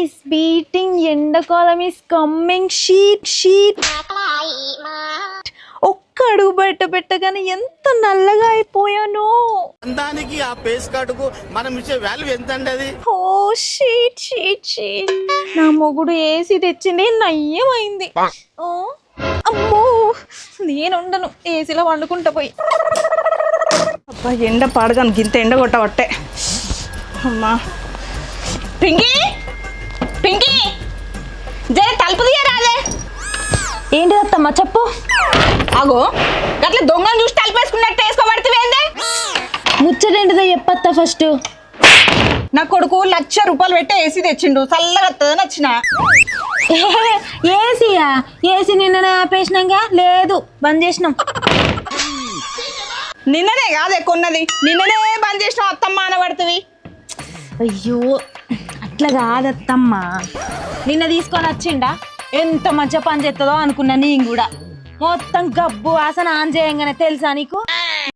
Is beating, ఎండాకాలం is coming, sheet. ఒక్క అడుగు బయట పెట్టగానే ఎంత నల్లగా అయిపోయాను. అందానికి ఆ ఫేస్ కార్డుకు మనం ఇచ్చే వాల్యూ ఎంత అండి అది? ఓ షీట్. నా మొగుడు ఏసీ తెచ్చింది, నయ్యమైంది. ఓ అమ్మో, నేనుండను, ఏసీలో వండుకుంటా పోయి. అబ్బా ఎండ పాడగాను, గింత ఎండ కొట్టబట్టే. అమ్మా పింకీ జర తలుపు తీయరాదే. ఏంటి అత్తమ్మ చెప్పు. అగో గట్ల దొంగను చూసి తలుపేసుకున్నట్టు వేసుకోబడితే ముచ్చటేంటిదో చెప్పత్తా ఫస్ట్. నా కొడుకు ₹1,00,000 పెట్టి ఏసీ తెచ్చిండు, చల్లగా వస్తుందని వచ్చిన. ఏసీయా? ఏసీ నిన్ననే ఆపేసినాక లేదు, బంద్ చేసినాం. నిన్ననే కాదే కొన్నది, నిన్ననే బంద్ చేసిన అత్తమ్మ అనబడుతుంది. అయ్యో అట్లా కాదత్తమ్మ, నిన్న తీసుకొని వచ్చిండా, ఎంత మంచిగా పని చేస్తుందో అనుకున్నా. నేను కూడా మొత్తం గబ్బు వాసన ఆన్ చేయంగానే తెలుసా నీకు.